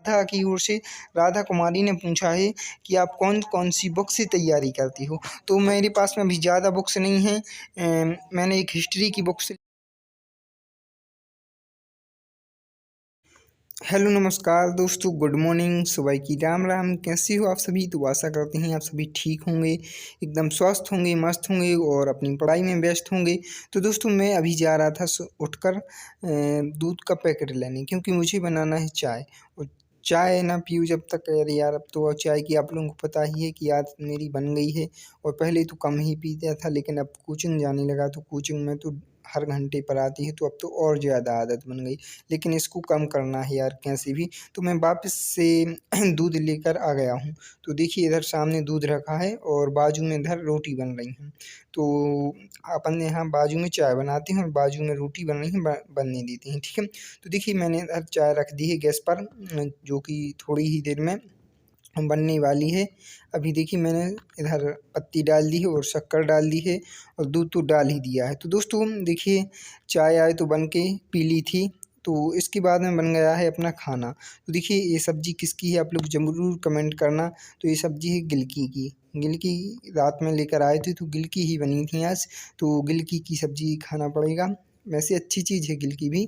राधा की ओर से राधा कुमारी ने पूछा है कि आप कौन कौन सी बुक से तैयारी करती हो। तो मेरे पास में अभी ज़्यादा बुक्स नहीं हैं, मैंने एक हिस्ट्री की बुक से। हेलो नमस्कार दोस्तों, गुड मॉर्निंग, सुबह की राम राम। कैसे हो आप सभी? तो आशा करते हैं आप सभी ठीक होंगे, एकदम स्वस्थ होंगे, मस्त होंगे और अपनी पढ़ाई में व्यस्त होंगे। तो दोस्तों मैं अभी जा रहा था उठकर दूध का पैकेट लेने, क्योंकि मुझे बनाना है चाय। और चाय ना पीऊँ जब तक, अरे यार अब तो चाय की आप लोगों को पता ही है कि आदत मेरी बन गई है। और पहले तो कम ही पीता था, लेकिन अब कोचिंग जाने लगा तो कोचिंग में तो हर घंटे पर आती है, तो अब तो और ज़्यादा आदत बन गई। लेकिन इसको कम करना है यार कैसे भी। तो मैं वापस से दूध लेकर आ गया हूँ। तो देखिए इधर सामने दूध रखा है और बाजू में इधर रोटी बन रही है। तो अपन यहाँ बाजू में चाय बनाते हैं और बाजू में रोटी बन रही है, बनने देते हैं, ठीक है। तो देखिए मैंने इधर चाय रख दी है गैस पर, जो कि थोड़ी ही देर में बनने वाली है। अभी देखिए मैंने इधर पत्ती डाल दी है और शक्कर डाल दी है और दूध तो डाल ही दिया है। तो दोस्तों देखिए चाय आए तो बन के पी ली थी। तो इसके बाद में बन गया है अपना खाना। तो देखिए ये सब्ज़ी किसकी है आप लोग ज़रूर कमेंट करना। तो ये सब्ज़ी है गिलकी की। गिलकी रात में लेकर आए थे तो गिलकी ही बनी थी आज। तो गिलकी की सब्ज़ी खाना पड़ेगा। वैसे अच्छी चीज़ है गिलकी भी।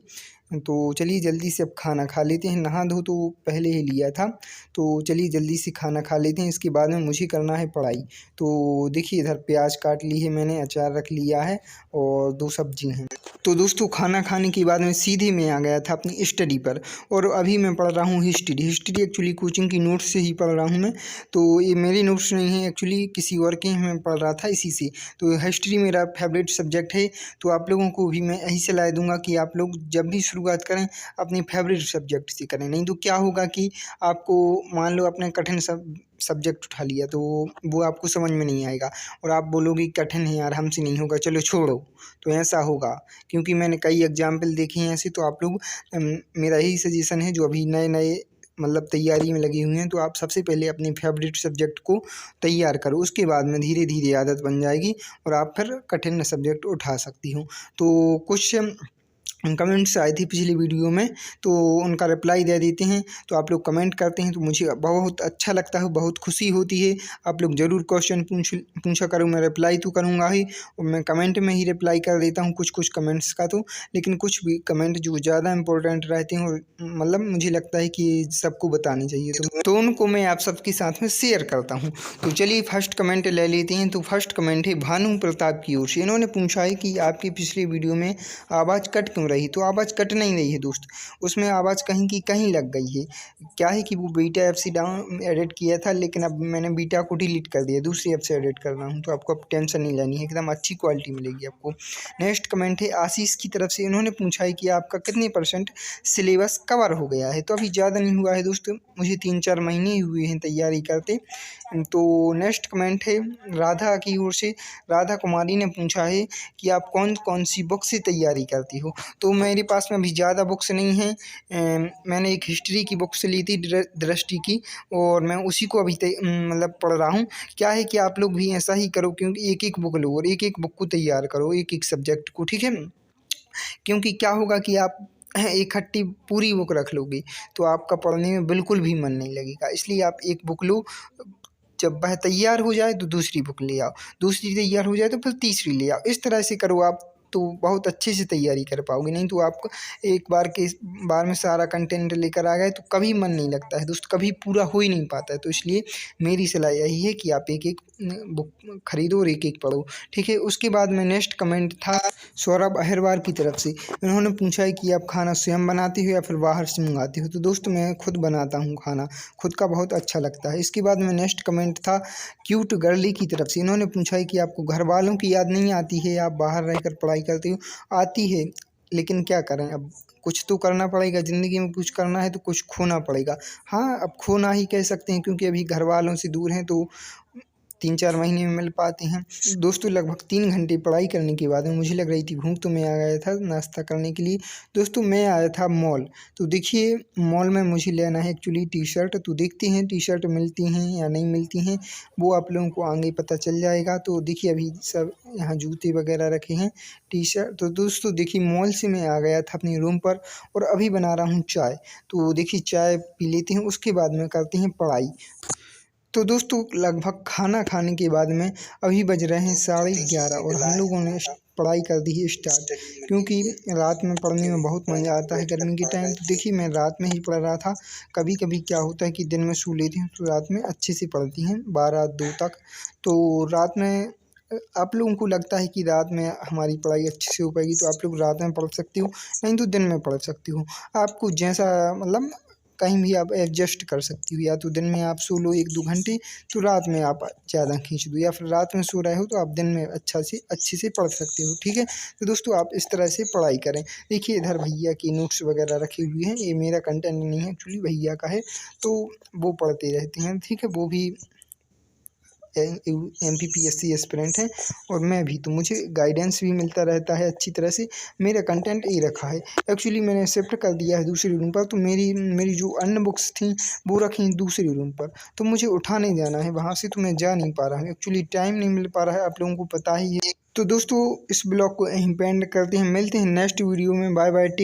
तो चलिए जल्दी से अब खाना खा लेते हैं। नहा धो तो पहले ही लिया था। तो चलिए जल्दी से खाना खा लेते हैं, इसके बाद में मुझे करना है पढ़ाई। तो देखिए इधर प्याज काट ली है मैंने, अचार रख लिया है और 2 सब्जी हैं। तो दोस्तों खाना खाने के बाद में सीधे मैं आ गया था अपनी स्टडी पर और अभी मैं पढ़ रहा हूँ हिस्ट्री। हिस्ट्री एक्चुअली कोचिंग की नोट्स से ही पढ़ रहा हूँ मैं। तो ये मेरी नोट्स नहीं है, एक्चुअली किसी और के मैं पढ़ रहा था इसी से। तो हिस्ट्री मेरा फेवरेट सब्जेक्ट है। तो आप लोगों को भी मैं यही सलाह दूंगा कि आप लोग जब भी शुरुआत करें अपनी फेवरेट सब्जेक्ट से करें। नहीं तो क्या होगा कि आपको मान लो आपने कठिन सब्जेक्ट उठा लिया तो वो आपको समझ में नहीं आएगा और आप बोलोगे कठिन है यार, हमसे नहीं होगा, चलो छोड़ो। तो ऐसा होगा, क्योंकि मैंने कई एग्जाम्पल देखे हैं ऐसे। तो आप लोग मेरा यही सजेशन है जो अभी नए नए मतलब तैयारी में लगे हुए हैं, तो आप सबसे पहले अपने फेवरेट सब्जेक्ट को तैयार करो। उसके बाद में धीरे धीरे आदत बन जाएगी और आप फिर कठिन सब्जेक्ट उठा सकती हो। तो कुछ कमेंट्स आए थे पिछली वीडियो में, तो उनका रिप्लाई दे देते हैं। तो आप लोग कमेंट करते हैं तो मुझे बहुत अच्छा लगता है, बहुत खुशी होती है। आप लोग ज़रूर क्वेश्चन पूछा करो, मैं रिप्लाई तो करूँगा ही और मैं कमेंट में ही रिप्लाई कर देता हूँ कुछ कुछ कमेंट्स का। तो लेकिन कुछ भी कमेंट जो ज़्यादा इंपॉर्टेंट रहते हैं और मतलब मुझे लगता है कि सबको बतानी चाहिए, तो उनको मैं आप सबके साथ में शेयर करता हूँ। तो चलिए फर्स्ट कमेंट ले लेते हैं। तो फर्स्ट कमेंट है भानु प्रताप की ओर से। इन्होंने पूछा है कि आपकी पिछली वीडियो में आवाज़ कट क्यों रही। तो आवाज़ कट नहीं रही है दोस्त, उसमें आवाज़ कहीं की कहीं लग गई है। क्या है कि वो बीटा ऐप से डाउन एडिट किया था, लेकिन अब मैंने बीटा को डिलीट कर दिया, दूसरी ऐप से एडिट कर रहा हूँ। तो आपको अब टेंशन नहीं लेनी है, एकदम अच्छी क्वालिटी मिलेगी आपको। नेक्स्ट कमेंट है आशीष की तरफ से। इन्होंने पूछा है कि आपका कितने % सिलेबस कवर हो गया है। तो अभी ज़्यादा नहीं हुआ है दोस्तों, मुझे 3-4 महीने ही हुए हैं तैयारी करते। तो नेक्स्ट कमेंट है राधा की ओर से। राधा कुमारी ने पूछा है कि आप कौन कौन सी बुक से तैयारी करती हो। तो मेरे पास में अभी ज़्यादा बुक्स नहीं हैं, मैंने एक हिस्ट्री की बुक से ली थी दृष्टि की, और मैं उसी को अभी मतलब पढ़ रहा हूँ। क्या है कि आप लोग भी ऐसा ही करो, क्योंकि एक एक बुक लो और एक एक बुक को तैयार करो, एक एक सब्जेक्ट को, ठीक है। क्योंकि क्या होगा कि आप इकट्ठी पूरी बुक रख लोगे तो आपका पढ़ने में बिल्कुल भी मन नहीं लगेगा। इसलिए आप एक बुक लो, जब वह तैयार हो जाए तो दूसरी बुक ले आओ, दूसरी तैयार हो जाए तो फिर तीसरी ले आओ। इस तरह से करो आप, तो बहुत अच्छे से तैयारी कर पाओगे। नहीं तो आप एक बार में सारा कंटेंट लेकर आ गए तो कभी मन नहीं लगता है दोस्त, कभी पूरा हो ही नहीं पाता है। तो इसलिए मेरी सलाह यही है कि आप एक एक बुक खरीदो और एक एक पढ़ो, ठीक है। उसके बाद में नेक्स्ट कमेंट था सौरभ अहिरवार की तरफ से। उन्होंने पूछा है कि आप खाना स्वयं बनाते हो या फिर बाहर से मंगाते हो। तो दोस्त मैं खुद बनाता हूँ खाना, खुद का बहुत अच्छा लगता है। इसके बाद में नेक्स्ट कमेंट था क्यूट गर्ली की तरफ से। इन्होंने पूछा है कि आपको घर वालों की याद नहीं आती है, आप बाहर रहकर पढ़ाई करते हो। आती है, लेकिन क्या करें, अब कुछ तो करना पड़ेगा, ज़िंदगी में कुछ करना है तो कुछ खोना पड़ेगा। हाँ अब खोना ही कह सकते हैं, क्योंकि अभी घर वालों से दूर हैं तो 3-4 महीने में मिल पाते हैं। दोस्तों लगभग 3 घंटे पढ़ाई करने के बाद में मुझे लग रही थी भूख, तो मैं आ गया था नाश्ता करने के लिए। दोस्तों मैं आया था मॉल, तो देखिए मॉल में मुझे लेना है एक्चुअली टी-शर्ट, तो देखते हैं टी-शर्ट मिलती हैं या नहीं मिलती हैं, वो आप लोगों को आगे पता चल जाएगा। तो देखिए अभी सब यहाँ जूते वगैरह रखे हैं, टी-शर्ट। तो दोस्तों देखिए मॉल से मैं आ गया था अपने रूम पर और अभी बना रहा हूँ चाय। तो देखिए चाय पी लेते हैं, उसके बाद में करते हैं पढ़ाई। तो दोस्तों लगभग खाना खाने के बाद में अभी बज रहे हैं 11:30 और हम लोगों ने पढ़ाई कर दी है स्टार्ट, क्योंकि रात में पढ़ने में बहुत मज़ा आता है गर्मी के टाइम। तो देखिए मैं रात में ही पढ़ रहा था। कभी कभी क्या होता है कि दिन में सो लेते हैं तो रात में अच्छे से पढ़ती हैं 12-2 तक। तो रात में आप लोगों को लगता है कि रात में हमारी पढ़ाई अच्छे से हो पाएगी, तो आप लोग रात में पढ़ सकते हो, नहीं तो दिन में पढ़ सकते हो। आपको जैसा मतलब कहीं भी आप एडजस्ट कर सकती हो, या तो दिन में आप सो लो 1-2 घंटे, तो रात में आप ज़्यादा खींच दो, या फिर रात में सो रहे हो तो आप दिन में अच्छे से पढ़ सकते हो, ठीक है। तो दोस्तों आप इस तरह से पढ़ाई करें। देखिए इधर भैया की नोट्स वगैरह रखे हुए हैं, ये मेरा कंटेंट नहीं है एक्चुअली, भैया का है, तो वो पढ़ते रहते हैं, ठीक है। वो भी MPPSC एस्पिरेंट हैं और मैं भी, तो मुझे गाइडेंस भी मिलता रहता है अच्छी तरह से। मेरा कंटेंट ये रखा है एक्चुअली, मैंने शिफ्ट कर दिया है दूसरी रूम पर, तो मेरी जो अन्य बुक्स थी वो रखी दूसरी रूम पर, तो मुझे उठाने जाना है वहाँ से, तो मैं जा नहीं पा रहा हूँ एक्चुअली, टाइम नहीं मिल पा रहा है, आप लोगों को पता ही है। तो दोस्तों इस ब्लॉग को यहीं पे एंड करते हैं, मिलते हैं नेक्स्ट वीडियो में। Bye bye, take